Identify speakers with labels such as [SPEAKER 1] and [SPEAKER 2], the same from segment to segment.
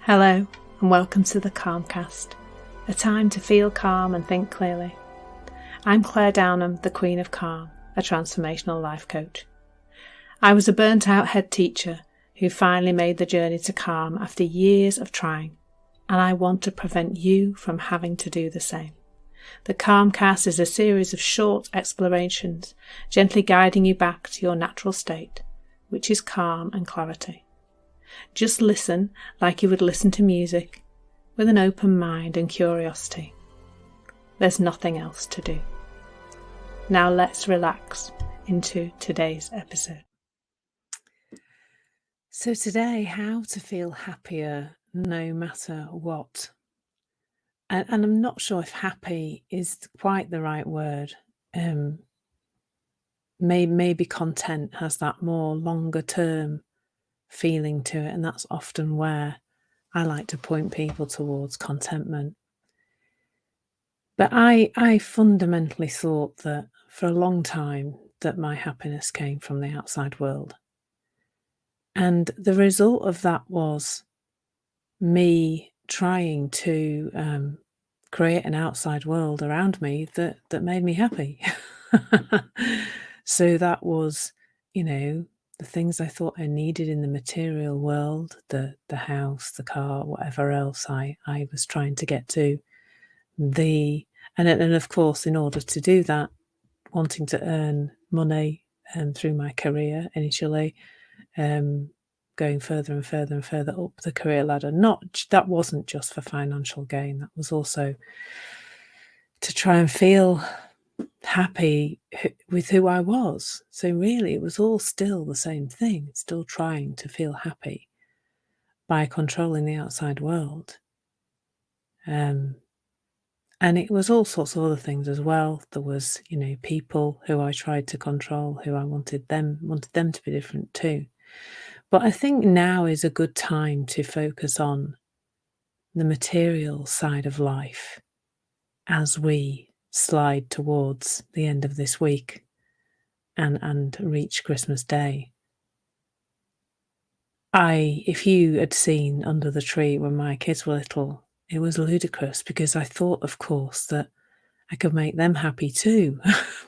[SPEAKER 1] Hello and welcome to the Calmcast, a time to feel calm and think clearly. I'm Claire Downham, the Queen of Calm, a transformational life coach. I was a burnt out head teacher who finally made the journey to calm after years of trying, and I want to prevent you from having to do the same. The Calmcast is a series of short explorations, gently guiding you back to your natural state, which is calm and clarity. Just listen like you would listen to music, with an open mind and curiosity. There's nothing else to do. Now let's relax into today's episode. So today, how to feel happier no matter what. And I'm not sure if happy is quite the right word. Maybe content has that more longer term feeling to it, and that's often where I like to point people towards contentment. But I fundamentally thought that for a long time that my happiness came from the outside world. And the result of that was me trying to create an outside world around me that made me happy. So that was, the things I thought I needed in the material world, the house, the car, whatever else I was trying to get to. And of course, in order to do that, wanting to earn money through my career initially, going further and further and further up the career ladder. That wasn't just for financial gain. That was also to try and feel happy with who I was. So really, it was all still the same thing. Still trying to feel happy by controlling the outside world. And it was all sorts of other things as well. There was, people who I tried to control, who I wanted them to be different too. But I think now is a good time to focus on the material side of life as we slide towards the end of this week and reach Christmas Day. If you had seen under the tree when my kids were little, it was ludicrous because I thought, of course, that I could make them happy too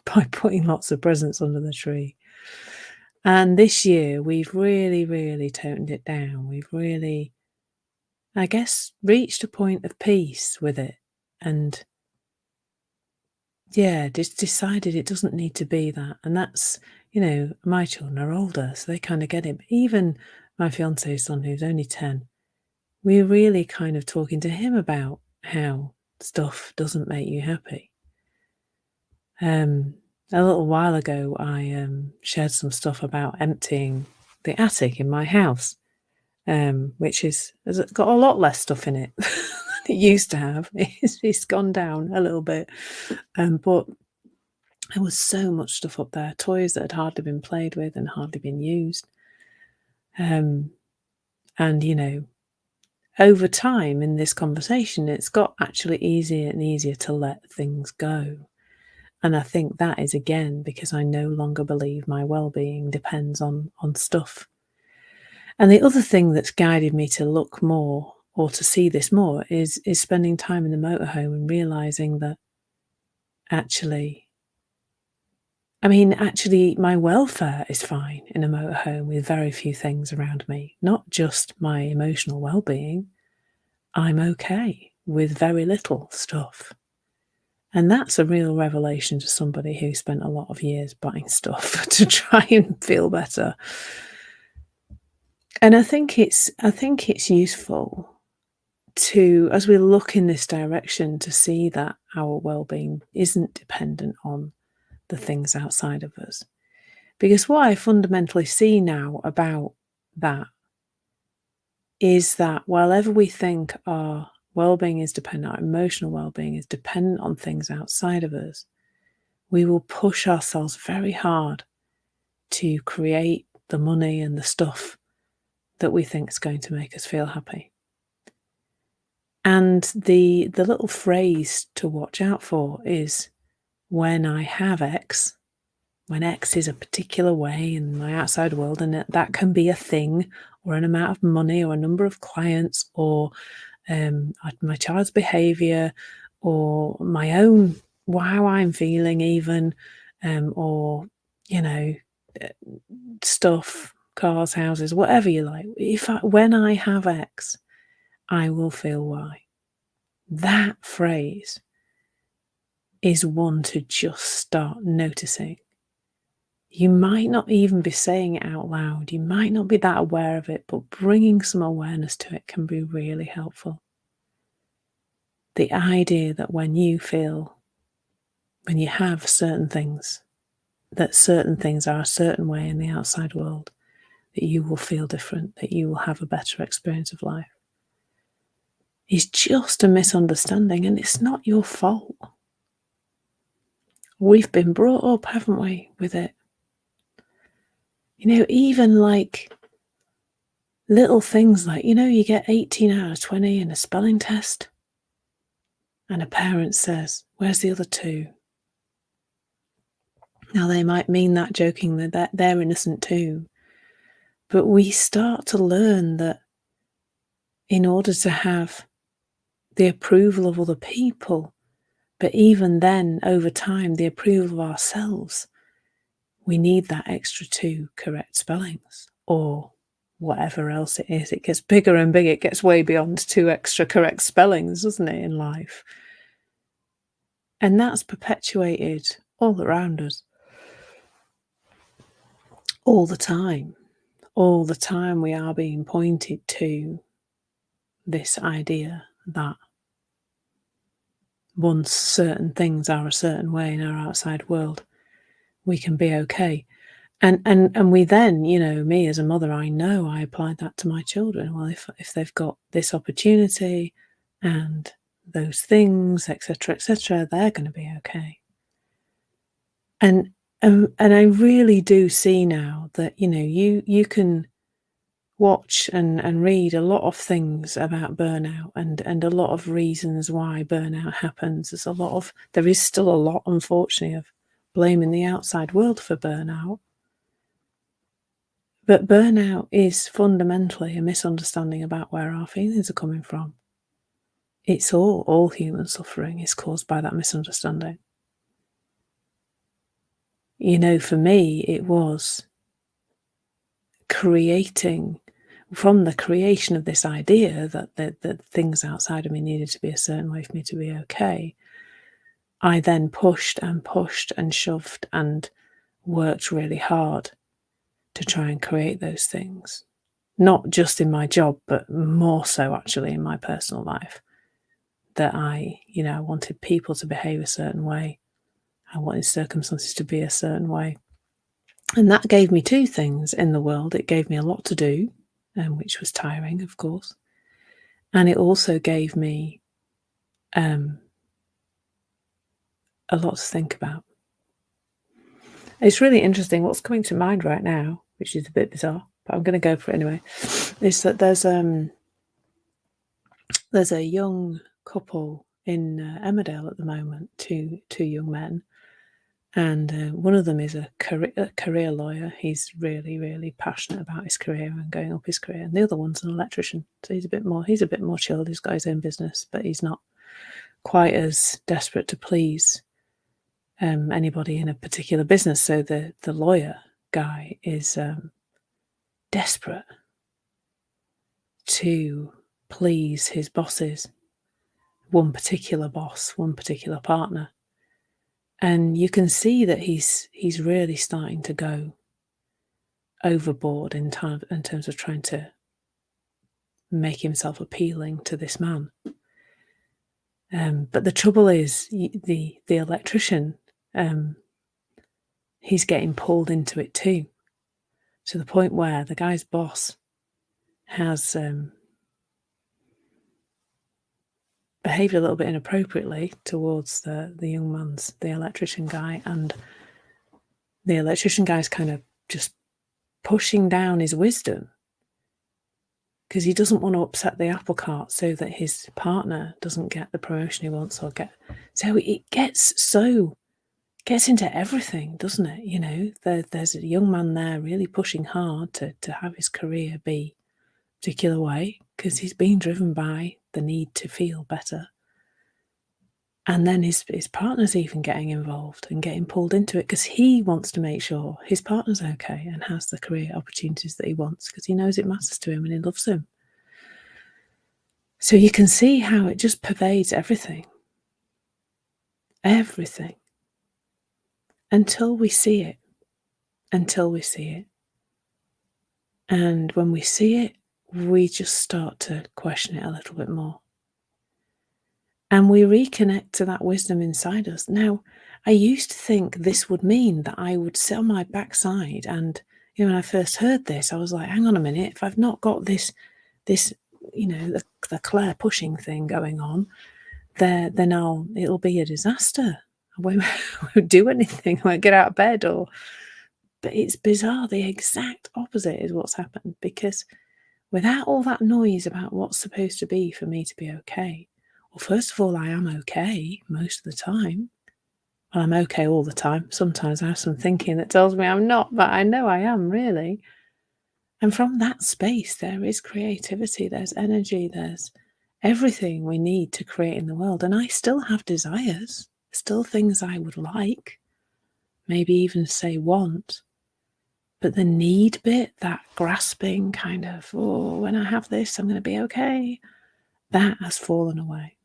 [SPEAKER 1] by putting lots of presents under the tree. And this year, we've really, really toned it down. We've really, I guess, reached a point of peace with it. And just decided it doesn't need to be that. And that's, my children are older, so they kind of get it. But even my fiance's son, who's only 10, we're really kind of talking to him about how stuff doesn't make you happy. A little while ago, I shared some stuff about emptying the attic in my house, which has got a lot less stuff in it than it used to have. It's gone down a little bit, but there was so much stuff up there, toys that had hardly been played with and hardly been used. And, over time in this conversation, it's got actually easier and easier to let things go. And I think that is, again, because I no longer believe my well-being depends on stuff. And the other thing that's guided me to look more or to see this more is spending time in the motorhome and realising that actually my welfare is fine in a motorhome with very few things around me, not just my emotional well-being. I'm okay with very little stuff. And that's a real revelation to somebody who spent a lot of years buying stuff to try and feel better. And I think it's useful to, as we look in this direction, to see that our well-being isn't dependent on the things outside of us. Because what I fundamentally see now about that is that wherever we think our well-being is dependent, our emotional well-being is dependent on things outside of us, we will push ourselves very hard to create the money and the stuff that we think is going to make us feel happy. And the little phrase to watch out for is, when I have X, when X is a particular way in my outside world, and that can be a thing or an amount of money or a number of clients or my child's behaviour or my own how I'm feeling even, or, you know, uh, stuff, cars, houses, whatever you like. When I have X, I will feel Y. That phrase is one to just start noticing. You might not even be saying it out loud. You might not be that aware of it, but bringing some awareness to it can be really helpful. The idea that when you have certain things, that certain things are a certain way in the outside world, that you will feel different, that you will have a better experience of life, is just a misunderstanding, and it's not your fault. We've been brought up, haven't we, with it? Even like little things like, you get 18 out of 20 in a spelling test, and a parent says, "Where's the other two?" Now, they might mean that jokingly, that they're innocent too, but we start to learn that in order to have the approval of other people, but even then, over time, the approval of ourselves, we need that extra 2 correct spellings or whatever else it is. It gets bigger and bigger. It gets way beyond 2 extra correct spellings, doesn't it, in life? And that's perpetuated all around us. All the time. All the time we are being pointed to this idea that once certain things are a certain way in our outside world, we can be okay. And we then, me as a mother, I know I applied that to my children. Well, if they've got this opportunity and those things, etc., they're going to be okay. And I really do see now that, you can watch and read a lot of things about burnout and a lot of reasons why burnout happens. There is still a lot, unfortunately, of blaming the outside world for burnout. But burnout is fundamentally a misunderstanding about where our feelings are coming from. It's all human suffering is caused by that misunderstanding. For me, it was from the creation of this idea that things outside of me needed to be a certain way for me to be okay. I then pushed and shoved and worked really hard to try and create those things. Not just in my job, but more so actually in my personal life. That I wanted people to behave a certain way. I wanted circumstances to be a certain way. And that gave me 2 things in the world. It gave me a lot to do, which was tiring, of course. And it also gave me a lot to think about. It's really interesting. What's coming to mind right now, which is a bit bizarre, but I'm going to go for it anyway, is that there's a young couple in Emmerdale at the moment, two young men, and one of them is a career lawyer. He's really, really passionate about his career and going up his career, and the other one's an electrician. So he's a bit more chilled. He's got his own business, but he's not quite as desperate to please anybody in a particular business. So the lawyer guy is desperate to please his bosses, one particular boss, one particular partner. And you can see that he's really starting to go overboard in terms of trying to make himself appealing to this man. But the trouble is, the electrician, he's getting pulled into it too, to the point where the guy's boss has behaved a little bit inappropriately towards the electrician guy, and the electrician guy's kind of just pushing down his wisdom because he doesn't want to upset the apple cart so that his partner doesn't get the promotion he wants so it gets into everything, doesn't it? There's a young man there really pushing hard to have his career be particular way because he's being driven by the need to feel better. And then his partner's even getting involved and getting pulled into it because he wants to make sure his partner's okay and has the career opportunities that he wants because he knows it matters to him and he loves him. So you can see how it just pervades everything. Everything. Until we see it. And when we see it, we just start to question it a little bit more. And we reconnect to that wisdom inside us. Now, I used to think this would mean that I would sit on my backside and, when I first heard this, I was like, hang on a minute, if I've not got this, the Claire pushing thing going on, then it'll be a disaster. I won't do anything, I won't get out of bed but it's bizarre. The exact opposite is what's happened, because without all that noise about what's supposed to be for me to be okay, well, first of all, I am okay most of the time. Well, I'm okay all the time. Sometimes I have some thinking that tells me I'm not, but I know I am, really. And from that space, there is creativity, there's energy, there's everything we need to create in the world. And I still have desires, still things I would like, maybe even say want. But the need bit, that grasping kind of, when I have this, I'm going to be okay, that has fallen away.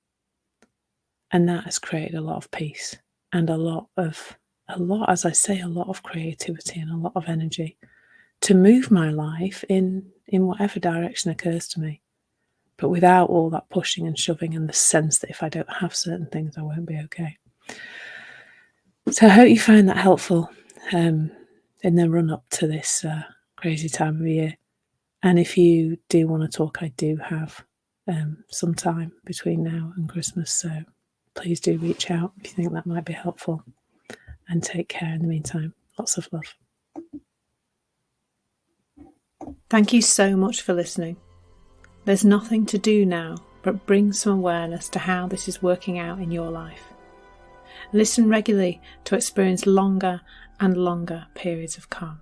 [SPEAKER 1] And that has created a lot of peace and a lot, as I say, a lot of creativity and a lot of energy to move my life in whatever direction occurs to me, but without all that pushing and shoving and the sense that if I don't have certain things, I won't be okay. So I hope you find that helpful in the run-up to this crazy time of year. And if you do want to talk, I do have some time between now and Christmas, so please do reach out if you think that might be helpful. And take care in the meantime. Lots of love. Thank you so much for listening. There's nothing to do now but bring some awareness to how this is working out in your life. Listen regularly to experience longer and longer periods of calm.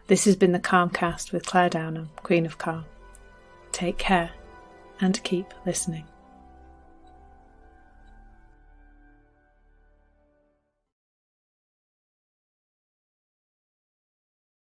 [SPEAKER 1] This has been the Calmcast with Claire Downham, Queen of Calm. Take care and keep listening.